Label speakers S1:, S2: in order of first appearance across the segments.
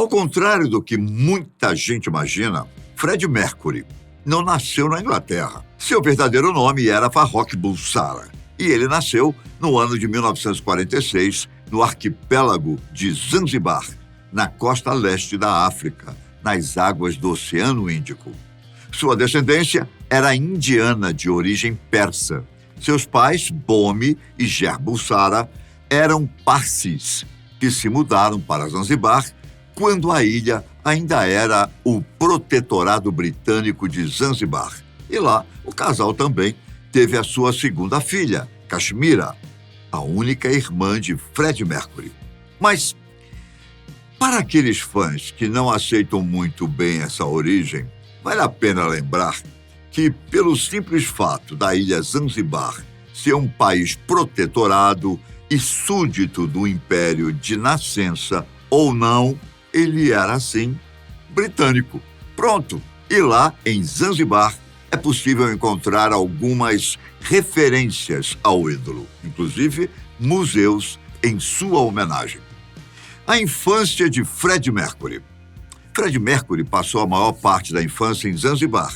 S1: Ao contrário do que muita gente imagina, Freddie Mercury não nasceu na Inglaterra. Seu verdadeiro nome era Farrokh Bulsara e ele nasceu no ano de 1946 no arquipélago de Zanzibar, na costa leste da África, nas águas do Oceano Índico. Sua descendência era indiana de origem persa. Seus pais, Bomi e Ger Bulsara, eram parsis, que se mudaram para Zanzibar quando a ilha ainda era o protetorado britânico de Zanzibar. E lá, o casal também teve a sua segunda filha, Kashmira, a única irmã de Freddie Mercury. Mas, para aqueles fãs que não aceitam muito bem essa origem, vale a pena lembrar que, pelo simples fato da ilha Zanzibar ser um país protetorado e súdito do Império de nascença ou não, ele era, assim, britânico. Pronto! E lá, em Zanzibar, é possível encontrar algumas referências ao ídolo, inclusive museus em sua homenagem. A infância de Freddie Mercury. Freddie Mercury passou a maior parte da infância em Zanzibar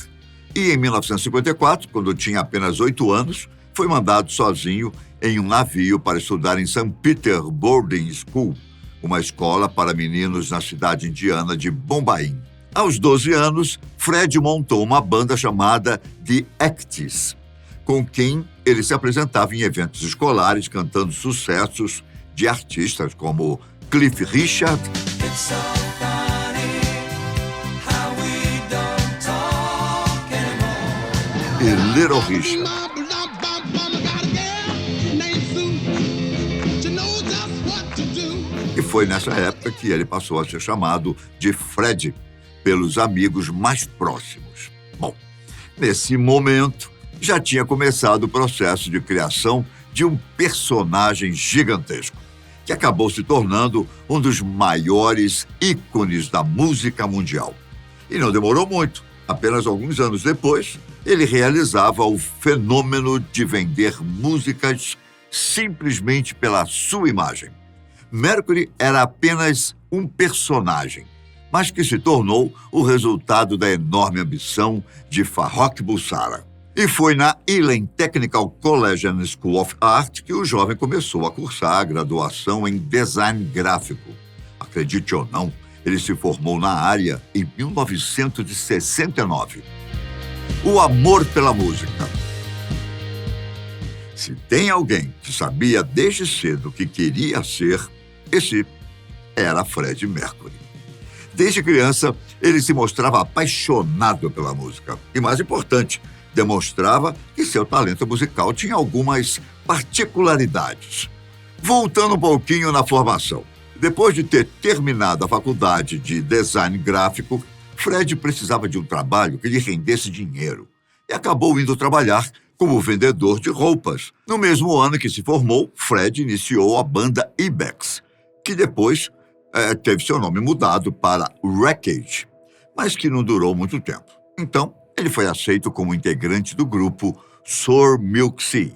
S1: e, em 1954, quando tinha apenas 8 anos, foi mandado sozinho em um navio para estudar em St. Peter Boarding School, uma escola para meninos na cidade indiana de Bombaim. Aos 12 anos, Fred montou uma banda chamada The Acts, com quem ele se apresentava em eventos escolares cantando sucessos de artistas como Cliff Richard e Little Richard. E foi nessa época que ele passou a ser chamado de Fred pelos amigos mais próximos. Bom, nesse momento já tinha começado o processo de criação de um personagem gigantesco, que acabou se tornando um dos maiores ícones da música mundial. E não demorou muito. Apenas alguns anos depois, ele realizava o fenômeno de vender músicas simplesmente pela sua imagem. Mercury era apenas um personagem, mas que se tornou o resultado da enorme ambição de Farrokh Bulsara. E foi na Ealing Technical College and School of Art que o jovem começou a cursar a graduação em design gráfico. Acredite ou não, ele se formou na área em 1969. O amor pela música. Se tem alguém que sabia desde cedo o que queria ser, esse era Freddie Mercury. Desde criança, ele se mostrava apaixonado pela música. E mais importante, demonstrava que seu talento musical tinha algumas particularidades. Voltando um pouquinho na formação. Depois de ter terminado a faculdade de design gráfico, Fred precisava de um trabalho que lhe rendesse dinheiro e acabou indo trabalhar como vendedor de roupas. No mesmo ano que se formou, Fred iniciou a banda Ibex, que depois teve seu nome mudado para Wreckage, mas que não durou muito tempo. Então, ele foi aceito como integrante do grupo Sour Milk Sea.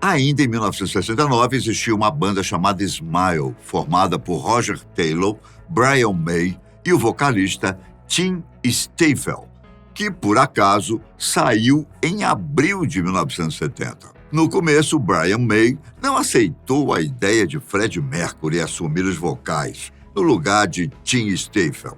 S1: Ainda em 1969, existia uma banda chamada Smile, formada por Roger Taylor, Brian May e o vocalista Tim Stabile, que, por acaso, saiu em abril de 1970. No começo, Brian May não aceitou a ideia de Freddie Mercury assumir os vocais, no lugar de Tim Stabile.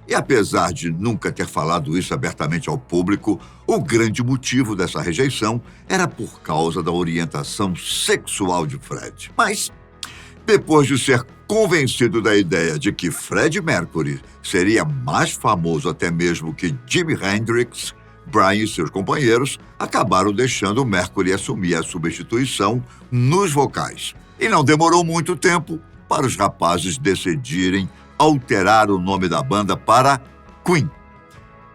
S1: E apesar de nunca ter falado isso abertamente ao público, o grande motivo dessa rejeição era por causa da orientação sexual de Fred. Mas, depois de ser convencido da ideia de que Freddie Mercury seria mais famoso até mesmo que Jimi Hendrix, Brian e seus companheiros acabaram deixando Mercury assumir a substituição nos vocais. E não demorou muito tempo para os rapazes decidirem alterar o nome da banda para Queen.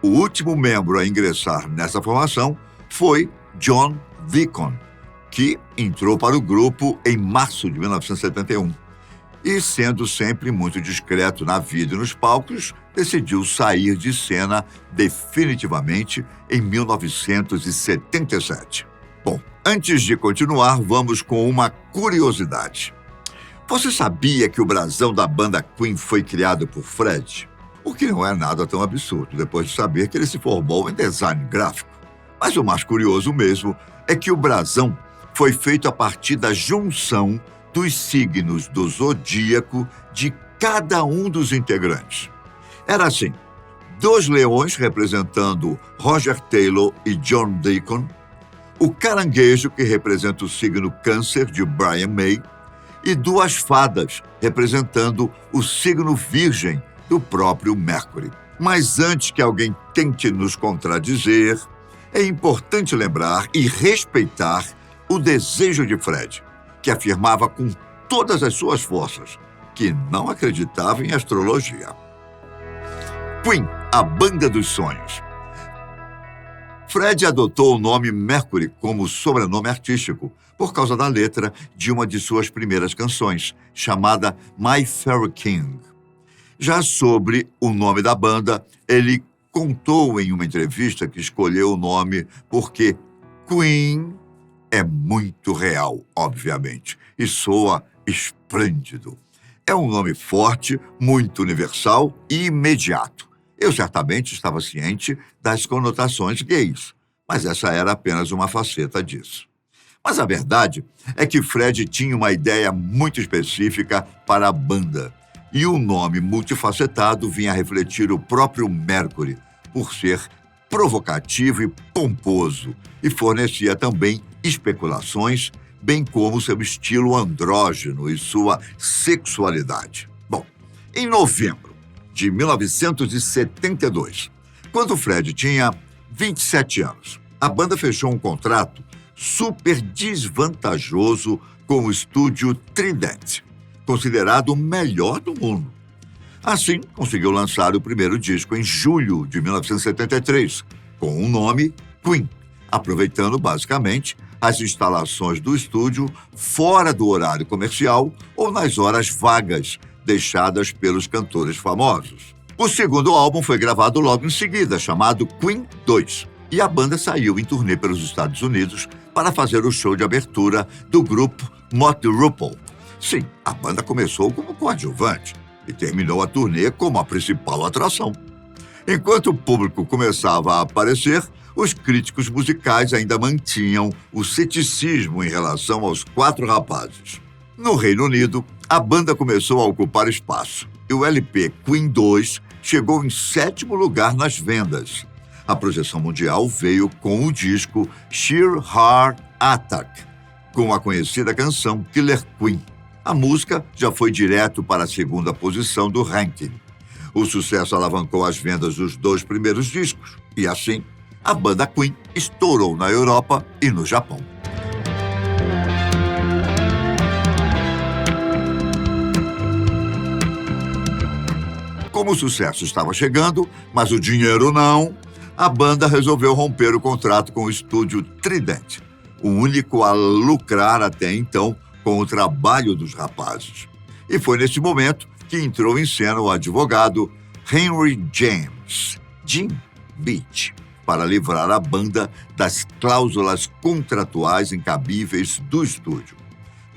S1: O último membro a ingressar nessa formação foi John Deacon, que entrou para o grupo em março de 1971. E, sendo sempre muito discreto na vida e nos palcos, decidiu sair de cena definitivamente em 1977. Bom, antes de continuar, vamos com uma curiosidade. Você sabia que o brasão da banda Queen foi criado por Fred? O que não é nada tão absurdo, depois de saber que ele se formou em design gráfico. Mas o mais curioso mesmo é que o brasão foi feito a partir da junção dos signos do zodíaco de cada um dos integrantes. Era assim: 2 leões representando Roger Taylor e John Deacon, o caranguejo, que representa o signo Câncer, de Brian May, e 2 fadas, representando o signo Virgem, do próprio Mercury. Mas antes que alguém tente nos contradizer, é importante lembrar e respeitar o desejo de Fred, que afirmava com todas as suas forças que não acreditava em astrologia. Queen, a banda dos sonhos. Fred adotou o nome Mercury como sobrenome artístico por causa da letra de uma de suas primeiras canções, chamada My Fair King. Já sobre o nome da banda, ele contou em uma entrevista que escolheu o nome porque Queen é muito real, obviamente, e soa esplêndido. É um nome forte, muito universal e imediato. Eu certamente estava ciente das conotações gays, mas essa era apenas uma faceta disso. Mas a verdade é que Fred tinha uma ideia muito específica para a banda, e o nome multifacetado vinha a refletir o próprio Mercury, por ser provocativo e pomposo, e fornecia também especulações, bem como seu estilo andrógeno e sua sexualidade. Bom, em novembro de 1972, quando Fred tinha 27 anos, a banda fechou um contrato super desvantajoso com o estúdio Trident, considerado o melhor do mundo. Assim, conseguiu lançar o primeiro disco em julho de 1973, com o nome Queen, aproveitando basicamente as instalações do estúdio fora do horário comercial ou nas horas vagas deixadas pelos cantores famosos. O segundo álbum foi gravado logo em seguida, chamado Queen 2, e a banda saiu em turnê pelos Estados Unidos para fazer o show de abertura do grupo Motley Crue. Sim, a banda começou como coadjuvante e terminou a turnê como a principal atração. Enquanto o público começava a aparecer, os críticos musicais ainda mantinham o ceticismo em relação aos 4 rapazes. No Reino Unido, a banda começou a ocupar espaço e o LP Queen 2 chegou em 7º lugar nas vendas. A projeção mundial veio com o disco Sheer Heart Attack, com a conhecida canção Killer Queen. A música já foi direto para a 2ª posição do ranking. O sucesso alavancou as vendas dos 2 primeiros discos e, assim, a banda Queen estourou na Europa e no Japão. Como o sucesso estava chegando, mas o dinheiro não, a banda resolveu romper o contrato com o estúdio Trident, o único a lucrar até então com o trabalho dos rapazes. E foi nesse momento que entrou em cena o advogado Henry James, Jim Beach, para livrar a banda das cláusulas contratuais incabíveis do estúdio.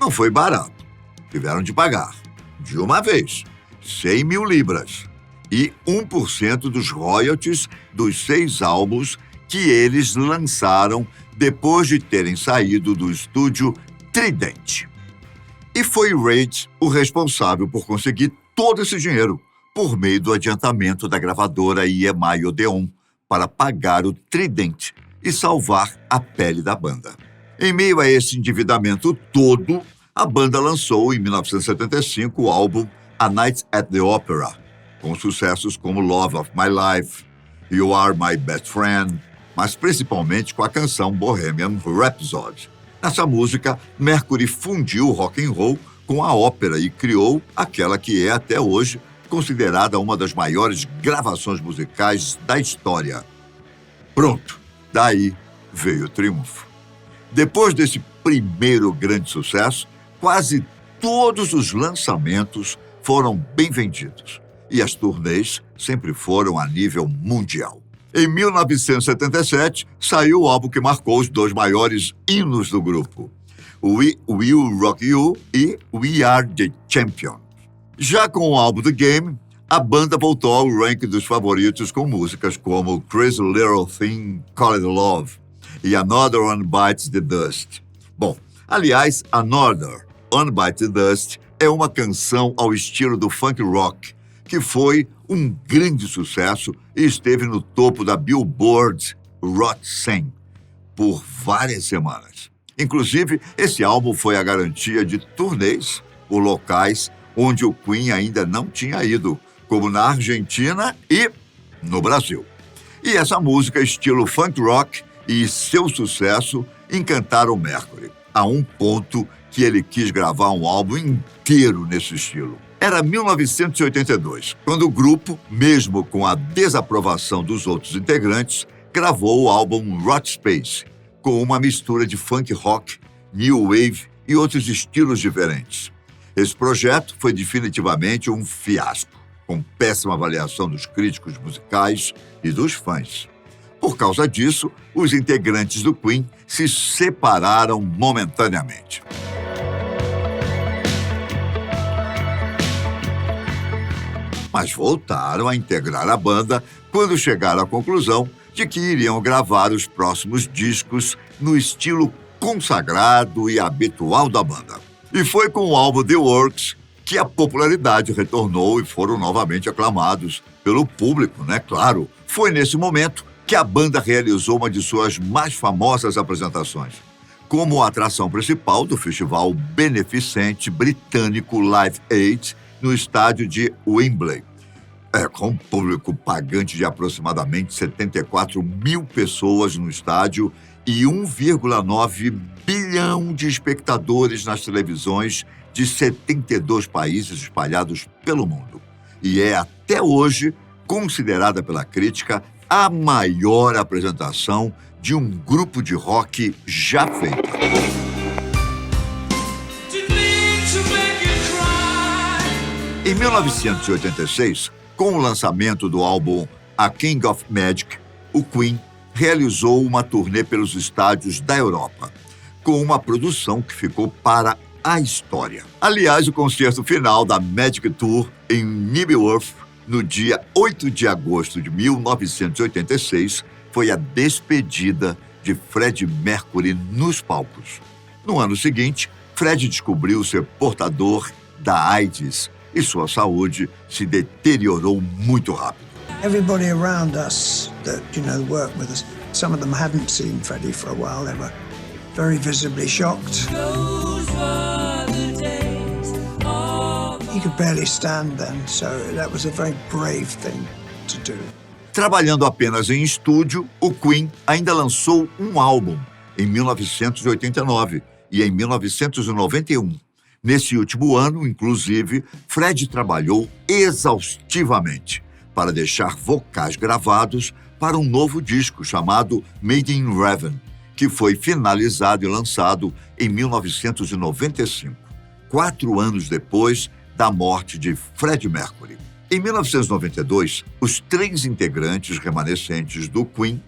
S1: Não foi barato. Tiveram de pagar, de uma vez, 100 mil libras e 1% dos royalties dos 6 álbuns que eles lançaram depois de terem saído do estúdio Trident. E foi Reid o responsável por conseguir todo esse dinheiro por meio do adiantamento da gravadora EMI Odeon para pagar o Trident e salvar a pele da banda. Em meio a esse endividamento todo, a banda lançou em 1975 o álbum A Night at the Opera, com sucessos como Love of My Life, You Are My Best Friend, mas principalmente com a canção Bohemian Rhapsody. Nessa música, Mercury fundiu o rock and roll com a ópera e criou aquela que é até hoje considerada uma das maiores gravações musicais da história. Pronto, daí veio o triunfo. Depois desse primeiro grande sucesso, quase todos os lançamentos foram bem vendidos e as turnês sempre foram a nível mundial. Em 1977, saiu o álbum que marcou os 2 maiores hinos do grupo. We Will Rock You e We Are the Champion. Já com o álbum The Game, a banda voltou ao ranking dos favoritos com músicas como Crazy Little Thing Called Love e Another One Bites the Dust. Bom, aliás, Another One Bites the Dust é uma canção ao estilo do funk rock, que foi um grande sucesso e esteve no topo da Billboard Hot 100 por várias semanas. Inclusive, esse álbum foi a garantia de turnês por locais onde o Queen ainda não tinha ido, como na Argentina e no Brasil. E essa música, estilo funk rock, e seu sucesso encantaram Mercury, a um ponto que ele quis gravar um álbum inteiro nesse estilo. Era 1982, quando o grupo, mesmo com a desaprovação dos outros integrantes, gravou o álbum Hot Space, com uma mistura de funk rock, new wave e outros estilos diferentes. Esse projeto foi definitivamente um fiasco, com péssima avaliação dos críticos musicais e dos fãs. Por causa disso, os integrantes do Queen se separaram momentaneamente. Mas voltaram a integrar a banda quando chegaram à conclusão de que iriam gravar os próximos discos no estilo consagrado e habitual da banda. E foi com o álbum The Works que a popularidade retornou e foram novamente aclamados pelo público, né? Claro, foi nesse momento que a banda realizou uma de suas mais famosas apresentações, como a atração principal do festival beneficente britânico Live Aid no estádio de Wembley. Com um público pagante de aproximadamente 74 mil pessoas no estádio e 1,9 bilhão de espectadores nas televisões de 72 países espalhados pelo mundo. E é até hoje considerada pela crítica a maior apresentação de um grupo de rock já feita. Em 1986, com o lançamento do álbum A King of Magic, o Queen realizou uma turnê pelos estádios da Europa, com uma produção que ficou para a história. Aliás, o concerto final da Magic Tour em Knebworth, no dia 8 de agosto de 1986, foi a despedida de Freddie Mercury nos palcos. No ano seguinte, Fred descobriu ser portador da AIDS e sua saúde se deteriorou muito rápido.
S2: Everybody around us that, work with us, some of them hadn't seen Freddie for a while. They were very visibly shocked. He could barely stand then, so that was a very brave thing to do.
S1: Trabalhando apenas em estúdio, o Queen ainda lançou um álbum em 1989 e em 1991. Nesse último ano, inclusive, Fred trabalhou exaustivamente para deixar vocais gravados para um novo disco chamado Made in Heaven, que foi finalizado e lançado em 1995, 4 anos depois da morte de Freddie Mercury. Em 1992, os 3 integrantes remanescentes do Queen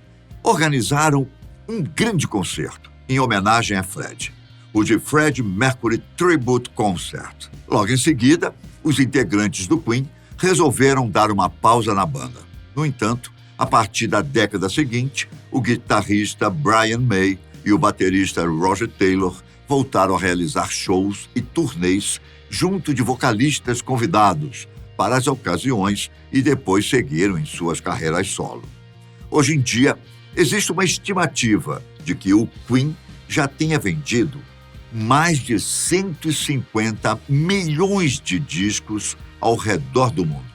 S1: organizaram um grande concerto em homenagem a Fred, o de Freddie Mercury Tribute Concert. Logo em seguida, os integrantes do Queen resolveram dar uma pausa na banda. No entanto, a partir da década seguinte, o guitarrista Brian May e o baterista Roger Taylor voltaram a realizar shows e turnês junto de vocalistas convidados para as ocasiões e depois seguiram em suas carreiras solo. Hoje em dia, existe uma estimativa de que o Queen já tenha vendido mais de 150 milhões de discos ao redor do mundo.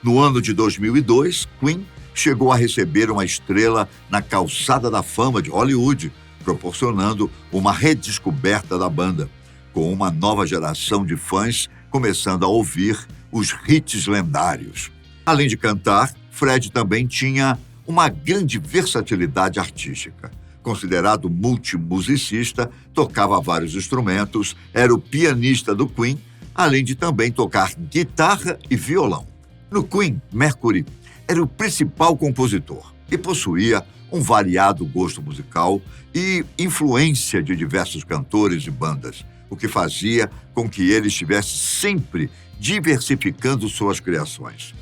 S1: No ano de 2002, Queen chegou a receber uma estrela na Calçada da Fama de Hollywood, proporcionando uma redescoberta da banda, com uma nova geração de fãs começando a ouvir os hits lendários. Além de cantar, Fred também tinha uma grande versatilidade artística. Considerado multimusicista, tocava vários instrumentos, era o pianista do Queen, além de também tocar guitarra e violão. No Queen, Mercury era o principal compositor, e possuía um variado gosto musical e influência de diversos cantores e bandas, o que fazia com que ele estivesse sempre diversificando suas criações.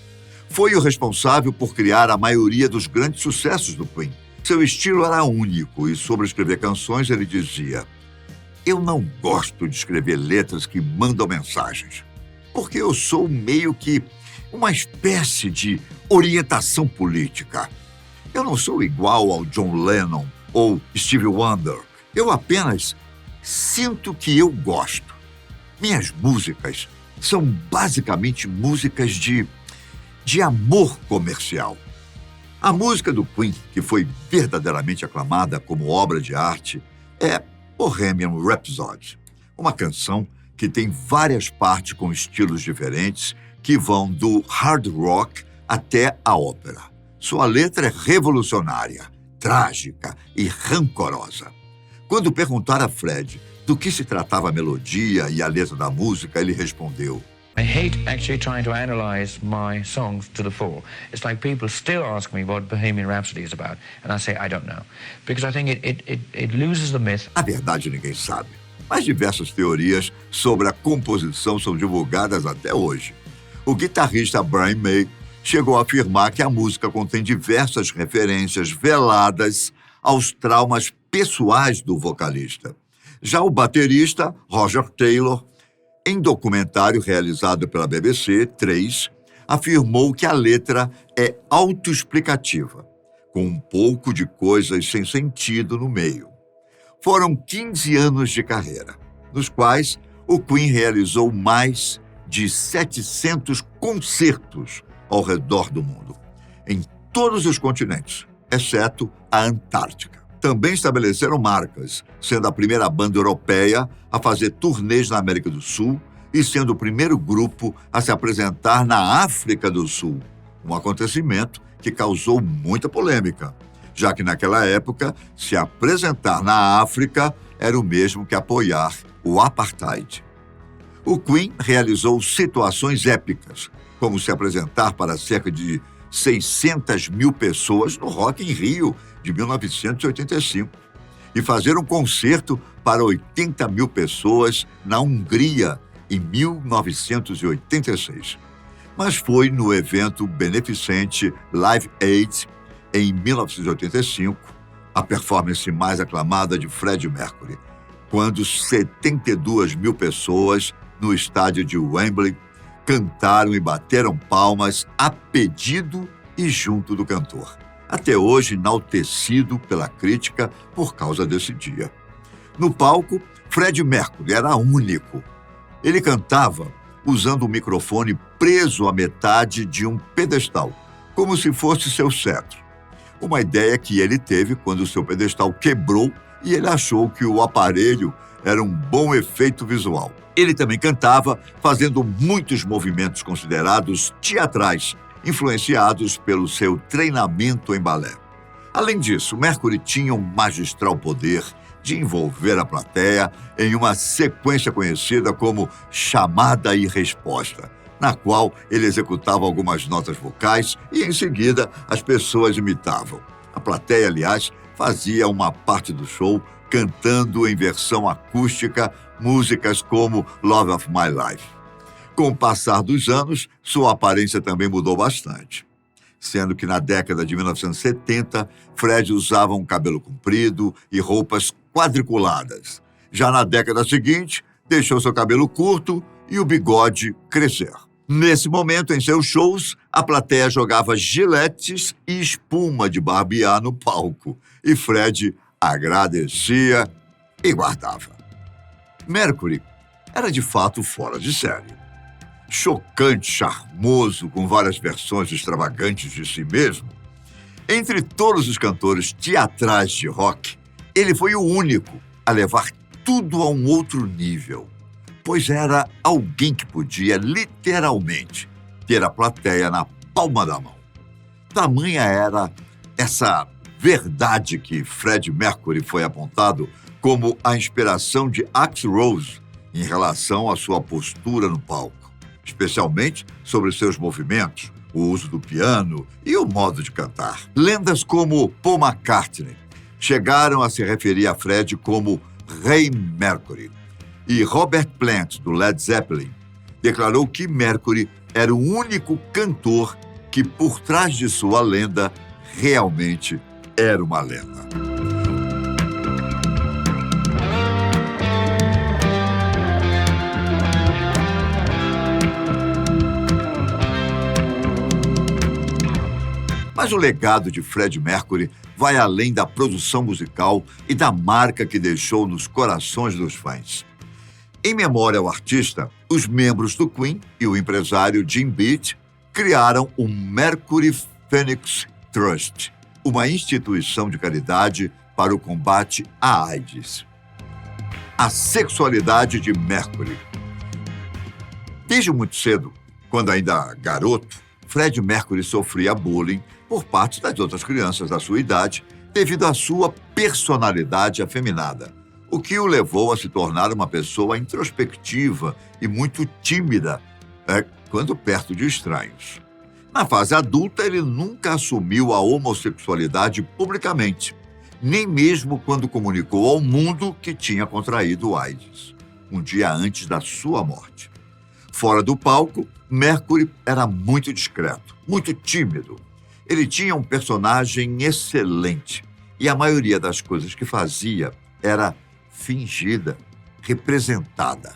S1: Foi o responsável por criar a maioria dos grandes sucessos do Queen. Seu estilo era único e, sobre escrever canções, ele dizia: "Eu não gosto de escrever letras que mandam mensagens, porque eu sou meio que uma espécie de orientação política. Eu não sou igual ao John Lennon ou Stevie Wonder. Eu apenas sinto que eu gosto. Minhas músicas são basicamente músicas de amor comercial." A música do Queen, que foi verdadeiramente aclamada como obra de arte, é Bohemian Rhapsody, uma canção que tem várias partes com estilos diferentes que vão do hard rock até a ópera. Sua letra é revolucionária, trágica e rancorosa. Quando perguntaram a Fred do que se tratava a melodia e a letra da música, ele respondeu:
S3: I hate actually trying to analyze my songs to the full. It's like people still ask me what Bohemian Rhapsody is about, and I say I don't know, because I think it loses the myth.
S1: A verdade ninguém sabe, mas diversas teorias sobre a composição são divulgadas até hoje. O guitarrista Brian May chegou a afirmar que a música contém diversas referências veladas aos traumas pessoais do vocalista. Já o baterista Roger Taylor, em documentário realizado pela BBC 3, afirmou que a letra é autoexplicativa, com um pouco de coisas sem sentido no meio. Foram 15 anos de carreira, nos quais o Queen realizou mais de 700 concertos ao redor do mundo, em todos os continentes, exceto a Antártica. Também estabeleceram marcas, sendo a primeira banda europeia a fazer turnês na América do Sul e sendo o primeiro grupo a se apresentar na África do Sul, um acontecimento que causou muita polêmica, já que naquela época se apresentar na África era o mesmo que apoiar o apartheid. O Queen realizou situações épicas, como se apresentar para cerca de 600 mil pessoas no Rock in Rio de 1985 e fazer um concerto para 80 mil pessoas na Hungria em 1986. Mas foi no evento beneficente Live Aid, em 1985, a performance mais aclamada de Freddie Mercury, quando 72 mil pessoas no estádio de Wembley cantaram e bateram palmas a pedido e junto do cantor, até hoje enaltecido pela crítica por causa desse dia. No palco, Freddie Mercury era único. Ele cantava usando o microfone preso à metade de um pedestal, como se fosse seu cetro. Uma ideia que ele teve quando seu pedestal quebrou e ele achou que o aparelho era um bom efeito visual. Ele também cantava fazendo muitos movimentos considerados teatrais, influenciados pelo seu treinamento em balé. Além disso, Mercury tinha um magistral poder de envolver a plateia em uma sequência conhecida como chamada e resposta, na qual ele executava algumas notas vocais e, em seguida, as pessoas imitavam. A plateia, aliás, fazia uma parte do show cantando em versão acústica músicas como Love of My Life. Com o passar dos anos, sua aparência também mudou bastante, sendo que na década de 1970, Fred usava um cabelo comprido e roupas quadriculadas. Já na década seguinte, deixou seu cabelo curto e o bigode crescer. Nesse momento, em seus shows, a plateia jogava giletes e espuma de barbear no palco, e Fred agradecia e guardava. Mercury era de fato fora de série. Chocante, charmoso, com várias versões extravagantes de si mesmo. Entre todos os cantores teatrais de rock, ele foi o único a levar tudo a um outro nível, pois era alguém que podia, literalmente, ter a plateia na palma da mão. Tamanha era essa verdade que Freddie Mercury foi apontado como a inspiração de Axl Rose em relação à sua postura no palco, especialmente sobre seus movimentos, o uso do piano e o modo de cantar. Lendas como Paul McCartney chegaram a se referir a Fred como Rei Mercury. E Robert Plant, do Led Zeppelin, declarou que Mercury era o único cantor que, por trás de sua lenda, realmente era uma lenda. Mas o legado de Fred Mercury vai além da produção musical e da marca que deixou nos corações dos fãs. Em memória ao artista, os membros do Queen e o empresário Jim Beat criaram o Mercury Phoenix Trust, uma instituição de caridade para o combate à AIDS. A sexualidade de Mercury. Desde muito cedo, quando ainda garoto, Fred Mercury sofria bullying por parte das outras crianças da sua idade devido à sua personalidade afeminada, o que o levou a se tornar uma pessoa introspectiva e muito tímida quando perto de estranhos. Na fase adulta, ele nunca assumiu a homossexualidade publicamente, nem mesmo quando comunicou ao mundo que tinha contraído AIDS, um dia antes da sua morte. Fora do palco, Mercury era muito discreto, muito tímido. Ele tinha um personagem excelente e a maioria das coisas que fazia era fingida, representada.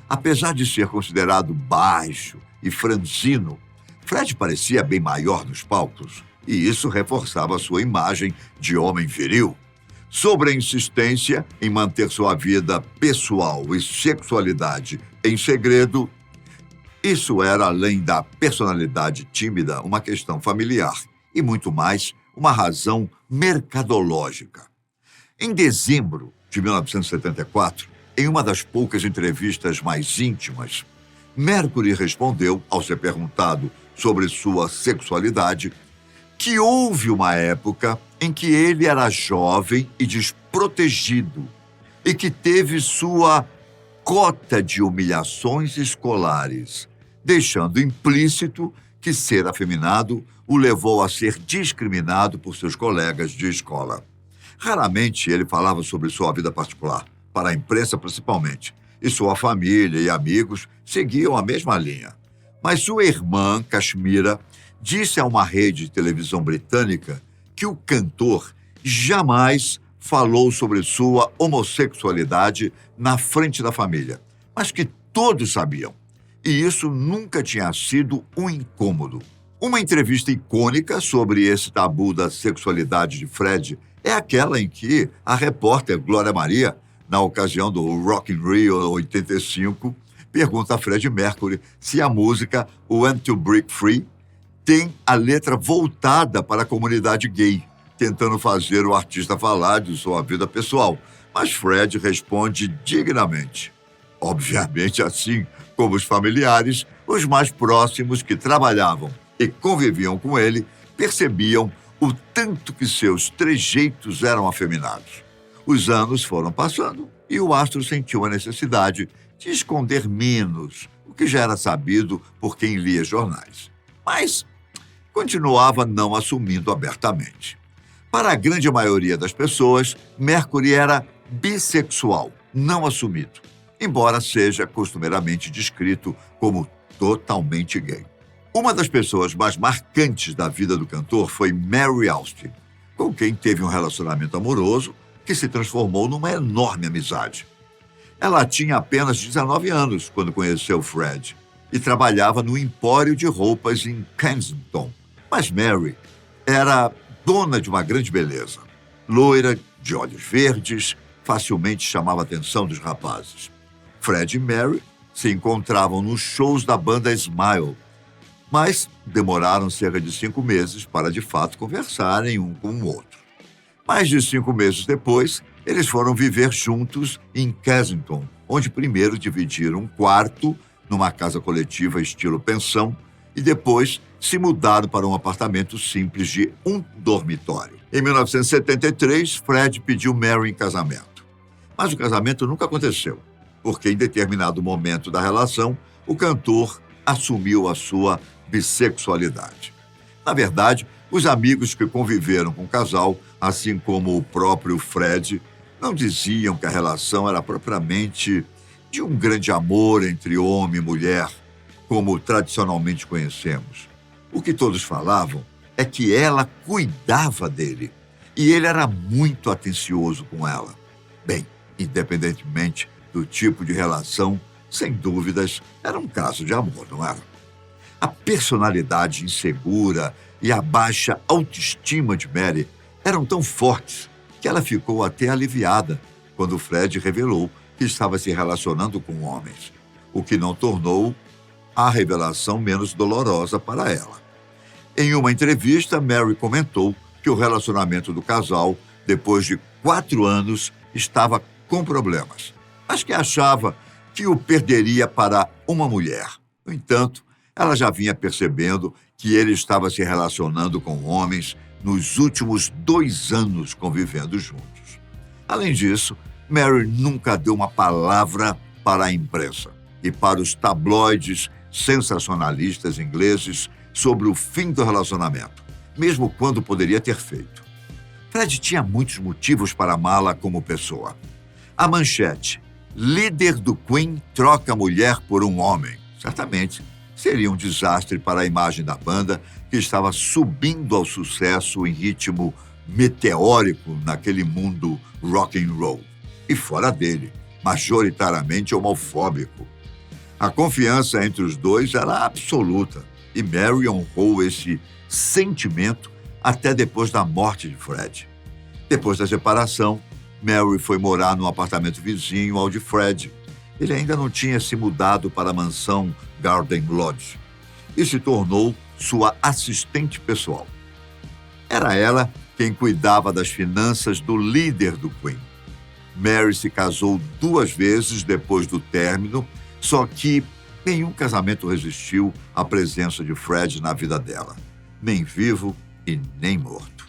S1: Apesar de ser considerado baixo e franzino, Fred parecia bem maior nos palcos e isso reforçava sua imagem de homem viril. Sobre a insistência em manter sua vida pessoal e sexualidade em segredo, isso era, além da personalidade tímida, uma questão familiar e, muito mais, uma razão mercadológica. Em dezembro de 1974, em uma das poucas entrevistas mais íntimas, Mercury respondeu, ao ser perguntado sobre sua sexualidade, que houve uma época em que ele era jovem e desprotegido e que teve sua cota de humilhações escolares, deixando implícito que ser afeminado o levou a ser discriminado por seus colegas de escola. Raramente ele falava sobre sua vida particular, para a imprensa principalmente, e sua família e amigos seguiam a mesma linha. Mas sua irmã, Kashmira, disse a uma rede de televisão britânica que o cantor jamais falou sobre sua homossexualidade na frente da família, mas que todos sabiam. E isso nunca tinha sido um incômodo. Uma entrevista icônica sobre esse tabu da sexualidade de Fred é aquela em que a repórter Glória Maria, na ocasião do Rock in Rio 85, pergunta a Fred Mercury se a música Want to Break Free tem a letra voltada para a comunidade gay, tentando fazer o artista falar de sua vida pessoal. Mas Fred responde dignamente. Obviamente, assim como os familiares, os mais próximos que trabalhavam e conviviam com ele percebiam o tanto que seus trejeitos eram afeminados. Os anos foram passando e o astro sentiu a necessidade de esconder menos, o que já era sabido por quem lia jornais. Mas continuava não assumindo abertamente. Para a grande maioria das pessoas, Mercury era bissexual, não assumido, embora seja costumeiramente descrito como totalmente gay. Uma das pessoas mais marcantes da vida do cantor foi Mary Austin, com quem teve um relacionamento amoroso que se transformou numa enorme amizade. Ela tinha apenas 19 anos quando conheceu Fred e trabalhava no empório de roupas em Kensington. Mas Mary era dona de uma grande beleza. Loira, de olhos verdes, facilmente chamava a atenção dos rapazes. Fred e Mary se encontravam nos shows da banda Smile, mas demoraram cerca de 5 meses para, de fato, conversarem um com o outro. Mais de 5 meses depois, eles foram viver juntos em Kensington, onde primeiro dividiram um quarto numa casa coletiva estilo pensão e depois se mudaram para um apartamento simples de um dormitório. Em 1973, Fred pediu Mary em casamento. Mas o casamento nunca aconteceu, porque em determinado momento da relação, o cantor assumiu a sua bissexualidade. Na verdade, os amigos que conviveram com o casal, assim como o próprio Fred, não diziam que a relação era propriamente de um grande amor entre homem e mulher, como tradicionalmente conhecemos. O que todos falavam é que ela cuidava dele e ele era muito atencioso com ela. Bem, independentemente do tipo de relação, sem dúvidas, era um caso de amor, não era? A personalidade insegura e a baixa autoestima de Mary eram tão fortes que ela ficou até aliviada quando Fred revelou que estava se relacionando com homens, o que não tornou a revelação menos dolorosa para ela. Em uma entrevista, Mary comentou que o relacionamento do casal, depois de 4 anos, estava com problemas, mas que achava que o perderia para uma mulher. No entanto, ela já vinha percebendo que ele estava se relacionando com homens nos últimos 2 anos convivendo juntos. Além disso, Mary nunca deu uma palavra para a imprensa e para os tabloides sensacionalistas ingleses sobre o fim do relacionamento, mesmo quando poderia ter feito. Fred tinha muitos motivos para amá-la como pessoa. A manchete, líder do Queen troca mulher por um homem, certamente seria um desastre para a imagem da banda, que estava subindo ao sucesso em ritmo meteórico naquele mundo rock and roll. E fora dele, majoritariamente homofóbico. A confiança entre os dois era absoluta, e Mary honrou esse sentimento até depois da morte de Fred. Depois da separação, Mary foi morar num apartamento vizinho ao de Fred. Ele ainda não tinha se mudado para a mansão Garden Lodge e se tornou sua assistente pessoal. Era ela quem cuidava das finanças do líder do Queen. Mary se casou 2 vezes depois do término, só que nenhum casamento resistiu à presença de Fred na vida dela, nem vivo e nem morto.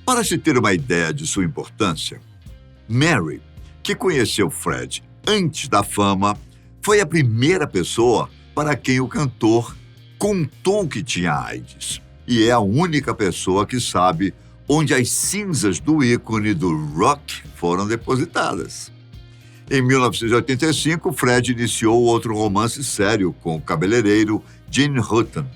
S1: Para se ter uma ideia de sua importância, Mary, que conheceu Fred antes da fama, foi a primeira pessoa para quem o cantor contou que tinha AIDS. E é a única pessoa que sabe onde as cinzas do ícone do rock foram depositadas. Em 1985, Fred iniciou outro romance sério com o cabeleireiro Gene Hutton,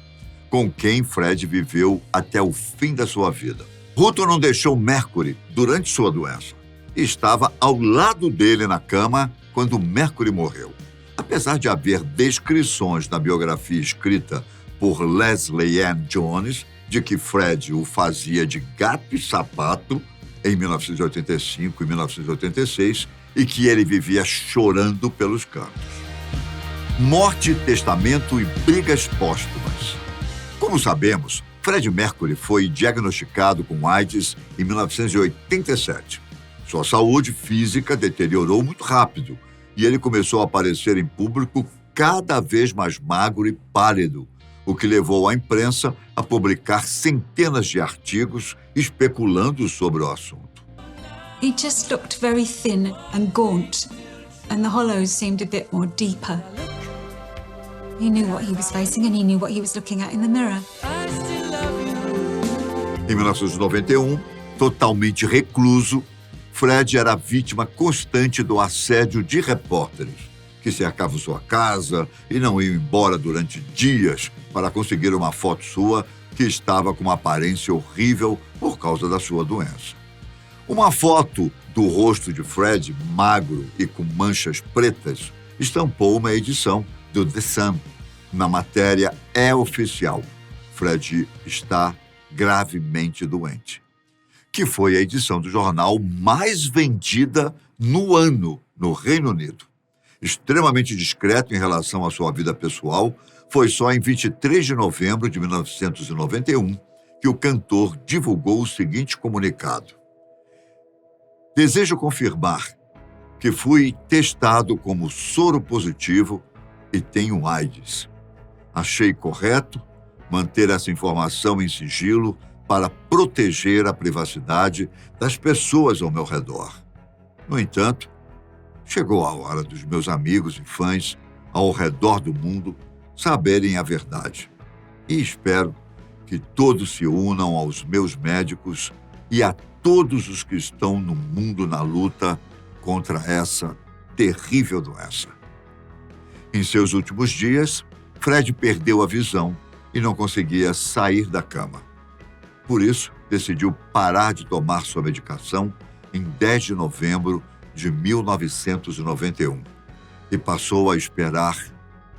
S1: com quem Fred viveu até o fim da sua vida. Hutton não deixou Mercury durante sua doença e estava ao lado dele na cama quando Mercury morreu. Apesar de haver descrições na biografia escrita por Leslie Ann Jones de que Fred o fazia de gato e sapato em 1985 e 1986 e que ele vivia chorando pelos cantos. Morte, testamento e brigas póstumas. Como sabemos, Fred Mercury foi diagnosticado com AIDS em 1987. Sua saúde física deteriorou muito rápido e ele começou a aparecer em público cada vez mais magro e pálido, o que levou a imprensa a publicar centenas de artigos especulando sobre o assunto.
S4: He just looked very thin and gaunt, and the hollows seemed a bit more deeper. He knew what he was facing and he knew what he was looking at in the mirror.
S1: Em 1991, totalmente recluso, Fred era vítima constante do assédio de repórteres, que cercavam sua casa e não iam embora durante dias para conseguir uma foto sua que estava com uma aparência horrível por causa da sua doença. Uma foto do rosto de Fred, magro e com manchas pretas, estampou uma edição do The Sun. Na matéria é oficial, Fred está gravemente doente, que foi a edição do jornal mais vendida no ano no Reino Unido. Extremamente discreto em relação à sua vida pessoal, foi só em 23 de novembro de 1991 que o cantor divulgou o seguinte comunicado: desejo confirmar que fui testado como soro positivo e tenho AIDS. Achei correto manter essa informação em sigilo para proteger a privacidade das pessoas ao meu redor. No entanto, chegou a hora dos meus amigos e fãs ao redor do mundo saberem a verdade. E espero que todos se unam aos meus médicos e a todos os que estão no mundo na luta contra essa terrível doença. Em seus últimos dias, Fred perdeu a visão e não conseguia sair da cama. Por isso, decidiu parar de tomar sua medicação em 10 de novembro de 1991 e passou a esperar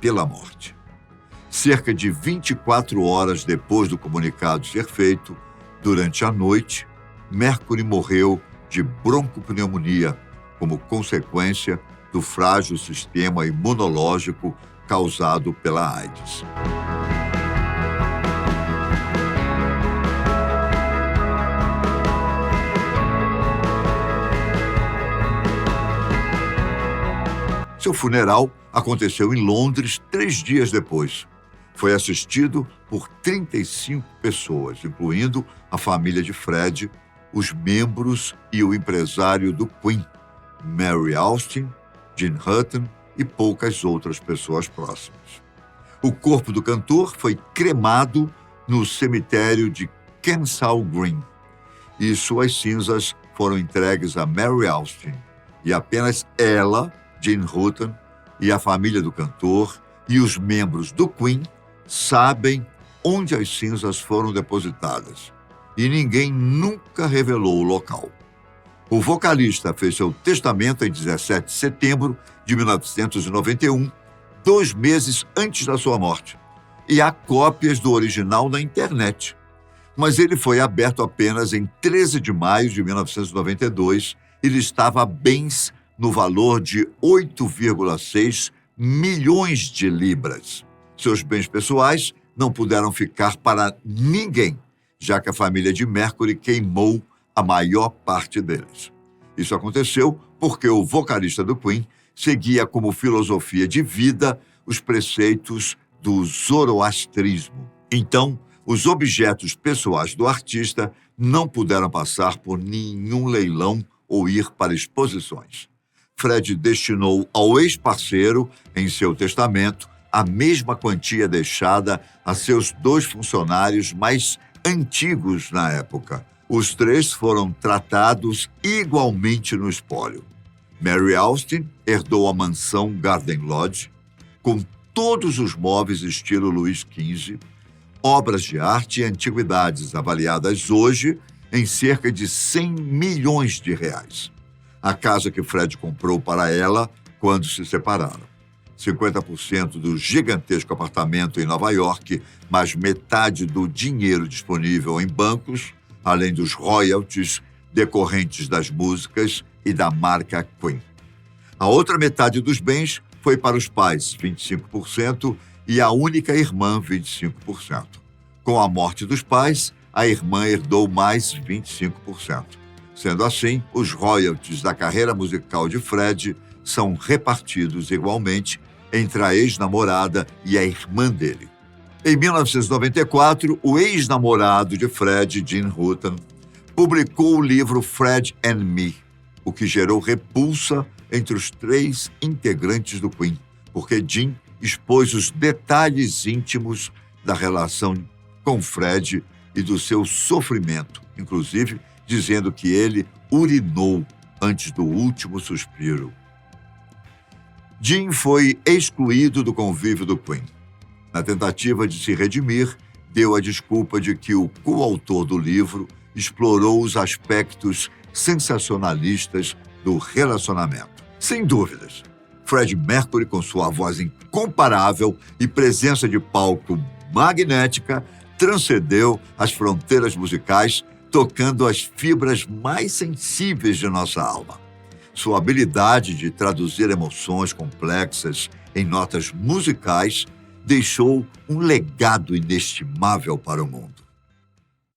S1: pela morte. Cerca de 24 horas depois do comunicado ser feito, durante a noite, Mercury morreu de broncopneumonia como consequência do frágil sistema imunológico causado pela AIDS. Seu funeral aconteceu em Londres 3 dias depois. Foi assistido por 35 pessoas, incluindo a família de Fred, os membros e o empresário do Queen, Mary Austin, Gene Hutton e poucas outras pessoas próximas. O corpo do cantor foi cremado no cemitério de Kensal Green e suas cinzas foram entregues a Mary Austin e apenas ela, Gene Hutton e a família do cantor e os membros do Queen sabem onde as cinzas foram depositadas e ninguém nunca revelou o local. O vocalista fez seu testamento em 17 de setembro de 1991, 2 meses antes da sua morte, e há cópias do original na internet. Mas ele foi aberto apenas em 13 de maio de 1992 e listava bens no valor de 8,6 milhões de libras. Seus bens pessoais não puderam ficar para ninguém, já que a família de Mercury queimou a maior parte deles. Isso aconteceu porque o vocalista do Queen seguia como filosofia de vida os preceitos do zoroastrismo. Então, os objetos pessoais do artista não puderam passar por nenhum leilão ou ir para exposições. Fred destinou ao ex-parceiro, em seu testamento, a mesma quantia deixada a seus 2 funcionários mais antigos na época. Os 3 foram tratados igualmente no espólio. Mary Austin herdou a mansão Garden Lodge, com todos os móveis estilo Luís XV, obras de arte e antiguidades avaliadas hoje em cerca de 100 milhões de reais. A casa que Fred comprou para ela quando se separaram. 50% do gigantesco apartamento em Nova York, mais metade do dinheiro disponível em bancos, além dos royalties decorrentes das músicas e da marca Queen. A outra metade dos bens foi para os pais, 25%, e a única irmã, 25%. Com a morte dos pais, a irmã herdou mais 25%. Sendo assim, os royalties da carreira musical de Fred são repartidos igualmente entre a ex-namorada e a irmã dele. Em 1994, o ex-namorado de Fred, Gene Hutton, publicou o livro Fred and Me, o que gerou repulsa entre os 3 integrantes do Queen, porque Gene expôs os detalhes íntimos da relação com Fred e do seu sofrimento, inclusive dizendo que ele urinou antes do último suspiro. Gene foi excluído do convívio do Queen. Na tentativa de se redimir, deu a desculpa de que o coautor do livro explorou os aspectos sensacionalistas do relacionamento. Sem dúvidas, Fred Mercury, com sua voz incomparável e presença de palco magnética, transcendeu as fronteiras musicais, tocando as fibras mais sensíveis de nossa alma. Sua habilidade de traduzir emoções complexas em notas musicais deixou um legado inestimável para o mundo.